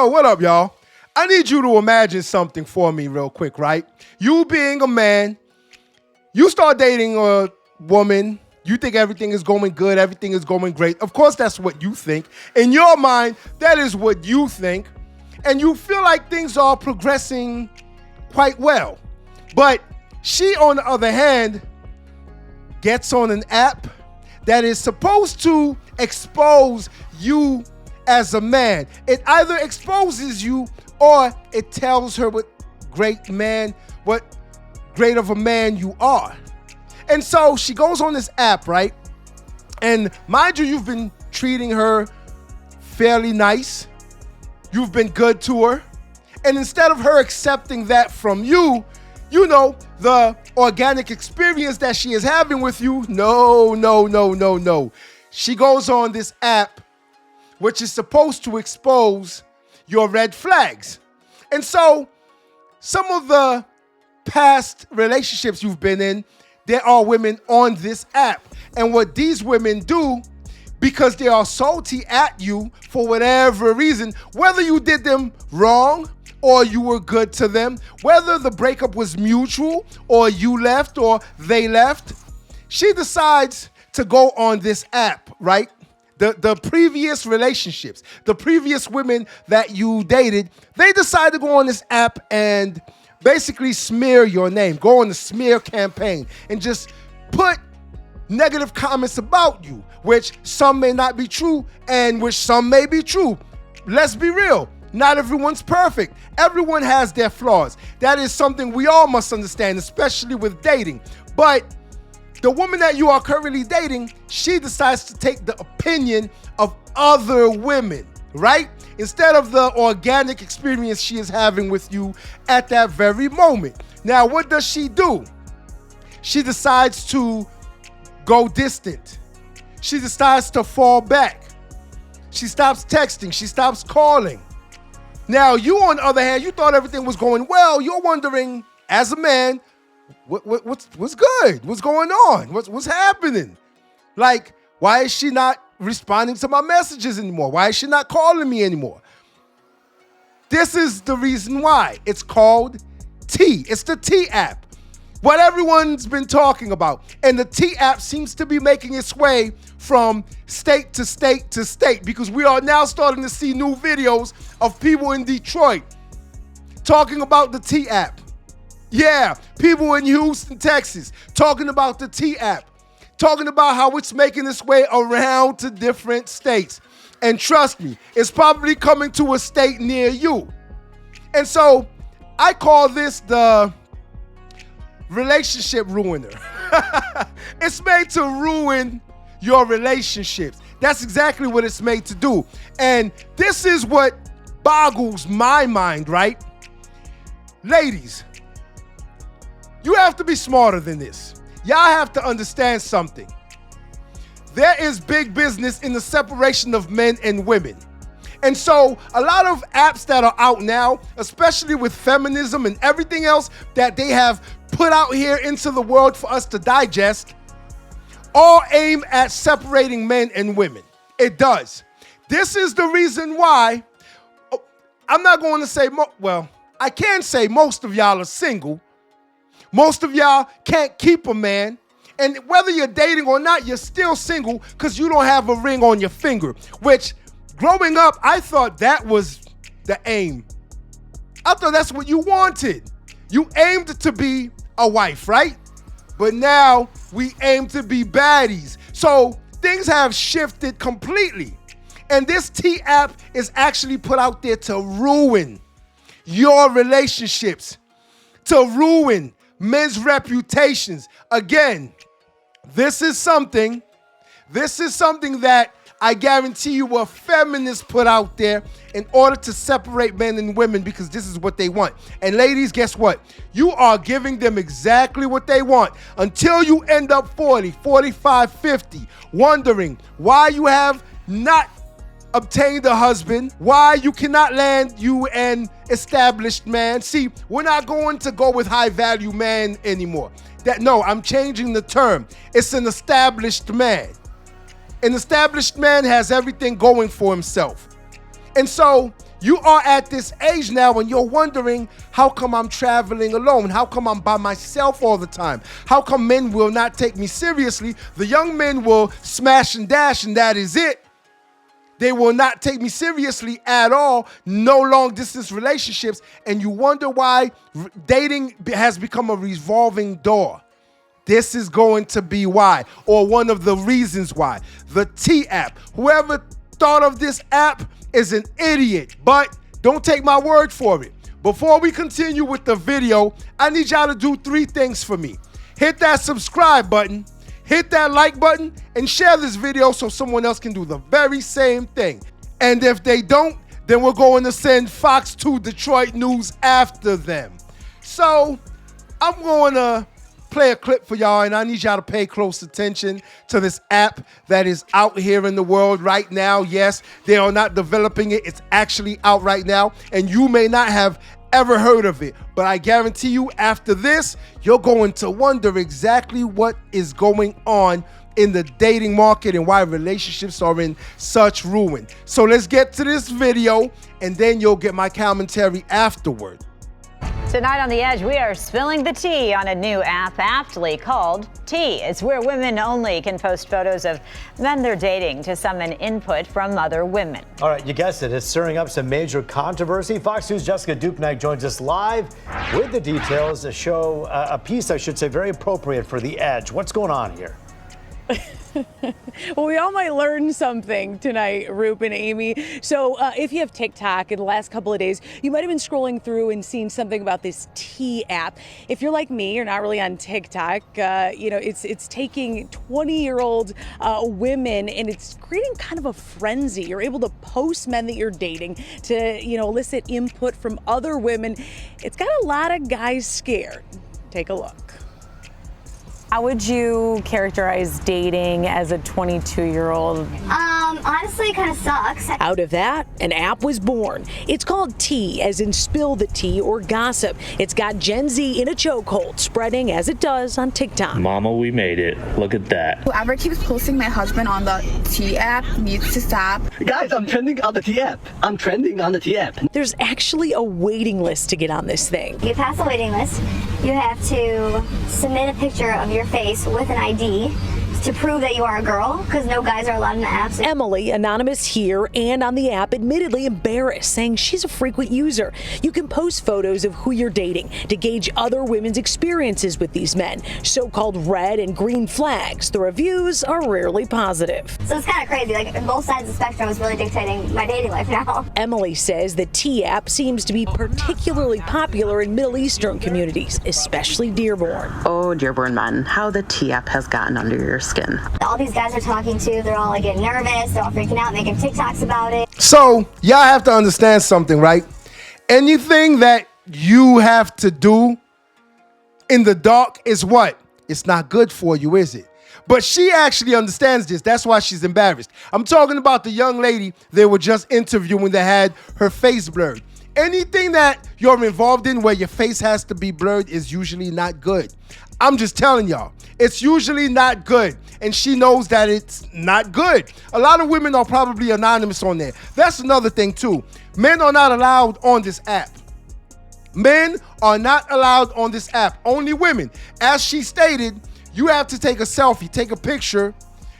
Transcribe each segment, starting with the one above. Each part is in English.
Yo, what up, y'all? I need you to imagine something for me real quick, right? You being a man, you start dating a woman, you think everything is going good, everything is going great. Of course, that's what you think. In your mind, that is what you think. And you feel like things are progressing quite well. But she, on the other hand, gets on an app that is supposed to expose you as a man. It either exposes you or it tells her what great of a man you are. And so she goes on this app, right? And mind you, you've been treating her fairly nice. You've been good to her. And instead of her accepting that from you, you know, the organic experience that she is having with you, no. She goes on this app, which is supposed to expose your red flags. And so some of the past relationships you've been in, there are women on this app. And what these women do, because they are salty at you for whatever reason, whether you did them wrong or you were good to them, whether the breakup was mutual or you left or they left, she decides to go on this app, right? The previous relationships, the previous women that you dated, they decide to go on this app and basically smear your name, go on the smear campaign and just put negative comments about you, which some may not be true and which some may be true. Let's be real. Not everyone's perfect. Everyone has their flaws. That is something we all must understand, especially with dating. But the woman that you are currently dating, she decides to take the opinion of other women, right? Instead of the organic experience she is having with you at that very moment. Now, what does she do? She decides to go distant. She decides to fall back. She stops texting. She stops calling. Now, you, on the other hand, you thought everything was going well. You're wondering, as a man, what's good? What's going on? What's happening? Like, why is she not responding to my messages anymore? Why is she not calling me anymore? This is the reason why. It's called T. It's the T app. What everyone's been talking about. And the T app seems to be making its way from state to state to state, because we are now starting to see new videos of people in Detroit talking about the T app. Yeah, people in Houston, Texas, talking about the T app, talking about how it's making its way around to different states. And trust me, it's probably coming to a state near you. And so I call this the relationship ruiner. It's made to ruin your relationships. That's exactly what it's made to do. And this is what boggles my mind, right? Ladies, you have to be smarter than this. Y'all have to understand something. There is big business in the separation of men and women. And so a lot of apps that are out now, especially with feminism and everything else that they have put out here into the world for us to digest, all aim at separating men and women. It does. This is the reason why, I'm not going to say, I can say most of y'all are single. Most of y'all can't keep a man. And whether you're dating or not, you're still single because you don't have a ring on your finger, which growing up, I thought that was the aim. I thought that's what you wanted. You aimed to be a wife, right? But now we aim to be baddies. So things have shifted completely. And this T app is actually put out there to ruin your relationships, to ruin men's reputations. Again, this is something that I guarantee you what feminists put out there in order to separate men and women, because this is what they want. And ladies, guess what? You are giving them exactly what they want until you end up 40, 45, 50, wondering why you have not obtained a husband, why you cannot land you an established man. See, we're not going to go with high value man anymore. No, I'm changing the term. It's an established man. An established man has everything going for himself. And so You are at this age now and you're wondering, how come I'm traveling alone? How come I'm by myself all the time? How come men will not take me seriously? The young men will smash and dash and that is it. They will not take me seriously at all. No long distance relationships. And you wonder why dating has become a revolving door. This is going to be why, or one of the reasons why. The T app. Whoever thought of this app is an idiot, but don't take my word for it. Before we continue with the video, I need y'all to do 3 things for me. Hit that subscribe button, hit that like button, and share this video so someone else can do the very same thing. And if they don't, then we're going to send Fox 2 Detroit News after them. So I'm going to play a clip for y'all, and I need y'all to pay close attention to this app that is out here in the world right now. Yes, they are not developing it. It's actually out right now, and you may not have ever heard of it, but I guarantee you after this, you're going to wonder exactly what is going on in the dating market and why relationships are in such ruin. So let's get to this video, and then you'll get my commentary afterward. Tonight on The Edge, we are spilling the tea on a new app aptly called Tea. It's where women only can post photos of men they're dating to summon input from other women. All right, you guessed it. It's stirring up some major controversy. Fox News' Jessica Dupnack joins us live with the details. A piece, I should say, very appropriate for The Edge. What's going on here? Well, we all might learn something tonight, Roop and Amy. So if you have TikTok in the last couple of days, you might have been scrolling through and seen something about this Tea app. If you're like me, you're not really on TikTok. It's taking 20-year-old women and it's creating kind of a frenzy. You're able to post men that you're dating to, elicit input from other women. It's got a lot of guys scared. Take a look. How would you characterize dating as a 22-year-old? Honestly, it kind of sucks. Out of that, an app was born. It's called Tea, as in spill the tea or gossip. It's got Gen Z in a chokehold, spreading as it does on TikTok. Mama, we made it. Look at that. Whoever keeps posting my husband on the Tea app needs to stop. Guys, I'm trending on the Tea app. I'm trending on the Tea app. There's actually a waiting list to get on this thing. You pass a waiting list. You have to submit a picture of your face with an ID to prove that you are a girl, because no guys are allowed in the apps. Emily, anonymous here and on the app, admittedly embarrassed, saying she's a frequent user. You can post photos of who you're dating to gauge other women's experiences with these men, so-called red and green flags. The reviews are rarely positive. So it's kind of crazy. Like, both sides of the spectrum is really dictating my dating life now. Emily says the Tea app seems to be particularly popular in Middle Eastern communities, especially Dearborn. Oh, Dearborn men, how the Tea app has gotten under your skin. All these guys are talking to, they're all like getting nervous, they're all freaking out, making TikToks about it. So y'all have to understand something, right? Anything that you have to do in the dark is what? It's not good for you, is it? But she actually understands this. That's why she's embarrassed. I'm talking about the young lady they were just interviewing that had her face blurred. Anything that you're involved in where your face has to be blurred is usually not good. I'm just telling y'all, it's usually not good. And she knows that it's not good. A lot of women are probably anonymous on there. That's another thing too. Men are not allowed on this app. Men are not allowed on this app. Only women. As she stated, you have to take a selfie, take a picture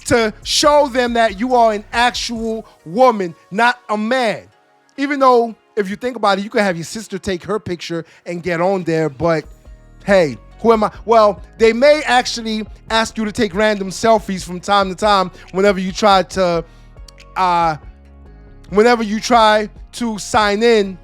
to show them that you are an actual woman, not a man. Even though, if you think about it, you could have your sister take her picture and get on there, but hey, who am I? Well, they may actually ask you to take random selfies from time to time whenever you try to sign in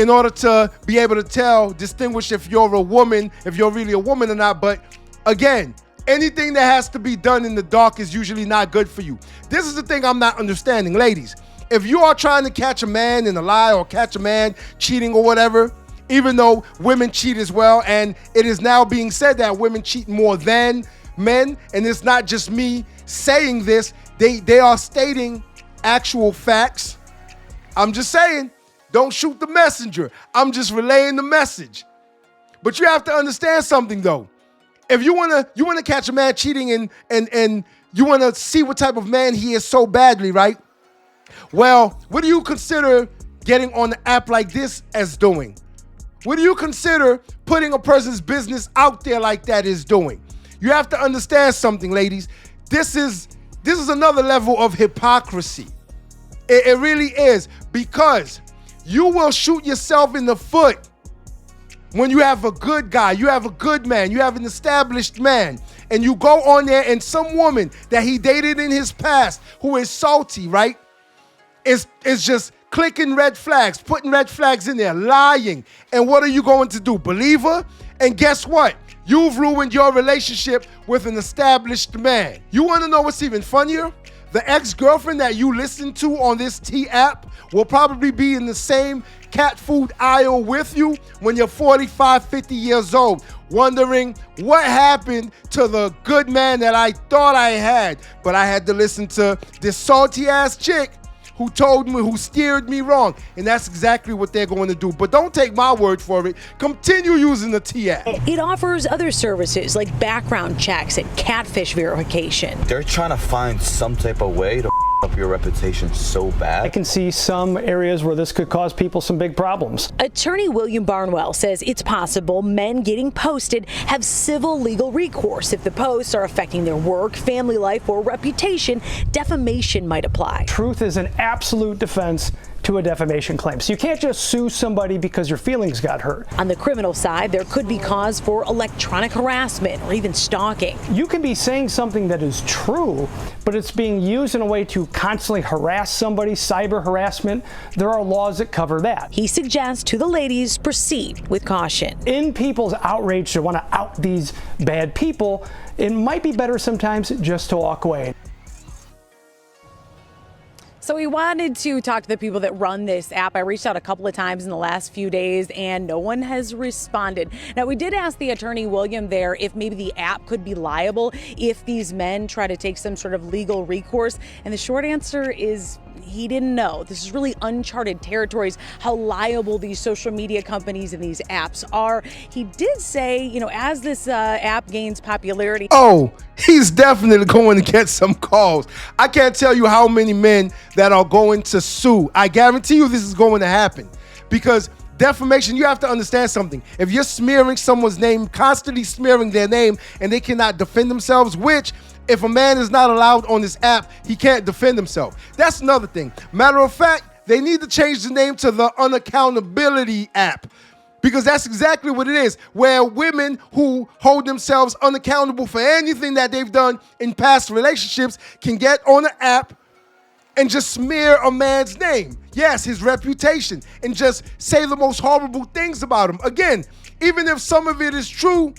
order to be able to distinguish if you're a woman, if you're really a woman or not. But again, anything that has to be done in the dark is usually not good for you. This is the thing I'm not understanding, ladies. If you are trying to catch a man in a lie or catch a man cheating or whatever, even though women cheat as well, and it is now being said that women cheat more than men, and it's not just me saying this, they are stating actual facts. I'm just saying, don't shoot the messenger. I'm just relaying the message. But you have to understand something though. If you wanna catch a man cheating and you wanna see what type of man he is so badly, right? Well, what do you consider getting on the app like this as doing? What do you consider putting a person's business out there like that is doing? You have to understand something, ladies. This is another level of hypocrisy. It really is, because you will shoot yourself in the foot when you have a good guy, you have a good man, you have an established man, and you go on there and some woman that he dated in his past who is salty, right, is just clicking red flags, putting red flags in there, lying. And what are you going to do? Believe her? And guess what? You've ruined your relationship with an established man. You want to know what's even funnier? The ex-girlfriend that you listen to on this T app will probably be in the same cat food aisle with you when you're 45, 50 years old, wondering what happened to the good man that I thought I had, but I had to listen to this salty ass chick who told me, who steered me wrong. And that's exactly what they're going to do. But don't take my word for it. Continue using the T app. It offers other services like background checks and catfish verification. They're trying to find some type of way to up your reputation so bad. I can see some areas where this could cause people some big problems. Attorney William Barnwell says it's possible men getting posted have civil legal recourse. If the posts are affecting their work, family life, or reputation, defamation might apply. Truth is an absolute defense to a defamation claim. So you can't just sue somebody because your feelings got hurt. On the criminal side, there could be cause for electronic harassment or even stalking. You can be saying something that is true, but it's being used in a way to constantly harass somebody, cyber harassment. There are laws that cover that. He suggests to the ladies proceed with caution. In people's outrage to want to out these bad people, it might be better sometimes just to walk away. So we wanted to talk to the people that run this app. I reached out a couple of times in the last few days and no one has responded. Now, we did ask the attorney William there if maybe the app could be liable if these men try to take some sort of legal recourse. And the short answer is he didn't know. This is really uncharted territories, how liable these social media companies and these apps are. He did say, you know, as this app gains popularity. Oh, he's definitely going to get some calls. I can't tell you how many men that are going to sue. I guarantee you this is going to happen, because defamation, you have to understand something. If you're smearing someone's name, constantly smearing their name, and they cannot defend themselves, which if a man is not allowed on this app, he can't defend himself. That's another thing. Matter of fact, they need to change the name to the unaccountability app, because that's exactly what it is, where women who hold themselves unaccountable for anything that they've done in past relationships can get on the app and just smear a man's name, yes, his reputation, and just say the most horrible things about him. Again, even if some of it is true,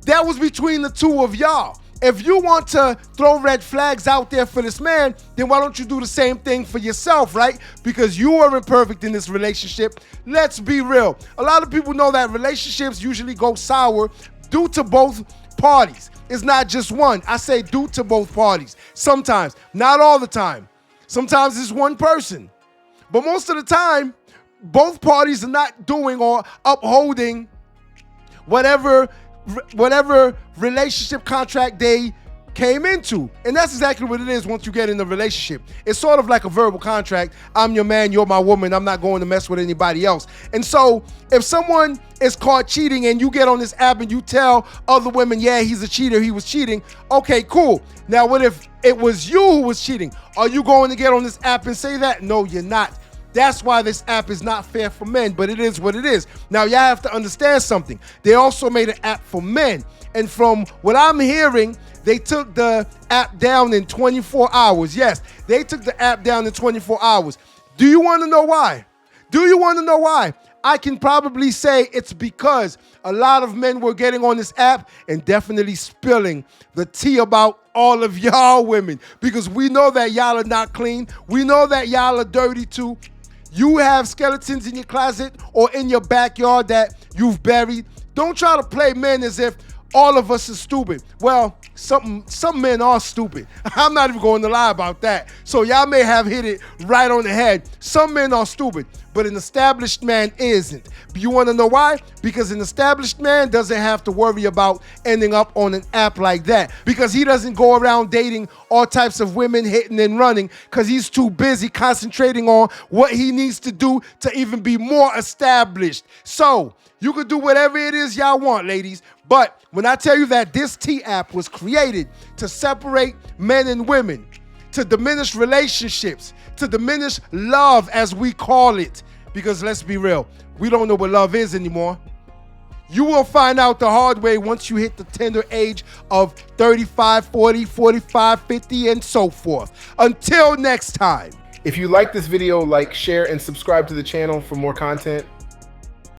that was between the two of y'all. If you want to throw red flags out there for this man, then why don't you do the same thing for yourself, right? Because you weren't perfect in this relationship. Let's be real. A lot of people know that relationships usually go sour due to both parties. It's not just one. I say due to both parties. Sometimes, not all the time. Sometimes it's one person. But most of the time, both parties are not doing or upholding whatever relationship contract they came into. And that's exactly what it is once you get in a relationship. It's sort of like a verbal contract. I'm your man, you're my woman, I'm not going to mess with anybody else. And so if someone is caught cheating and you get on this app and you tell other women, yeah, he's a cheater, he was cheating, okay, cool. Now what if it was you who was cheating? Are you going to get on this app and say that? No, you're not. That's why this app is not fair for men, but it is what it is. Now, y'all have to understand something. They also made an app for men. And from what I'm hearing, they took the app down in 24 hours. Yes, they took the app down in 24 hours. Do you want to know why? Do you want to know why? I can probably say it's because a lot of men were getting on this app and definitely spilling the tea about all of y'all women, because we know that y'all are not clean. We know that y'all are dirty too. You have skeletons in your closet or in your backyard that you've buried. Don't try to play men as if all of us are stupid. Well, some men are stupid. I'm not even going to lie about that. So y'all may have hit it right on the head. Some men are stupid. but an established man isn't. You want to know why? Because an established man doesn't have to worry about ending up on an app like that, because he doesn't go around dating all types of women, hitting and running, because he's too busy concentrating on what he needs to do to even be more established. So you can do whatever it is y'all want, ladies, but when I tell you that this T app was created to separate men and women, to diminish relationships, to diminish love as we call it, because let's be real, we don't know what love is anymore. You will find out the hard way once you hit the tender age of 35, 40, 45, 50, and so forth. Until next time. If you like this video, like, share, and subscribe to the channel for more content.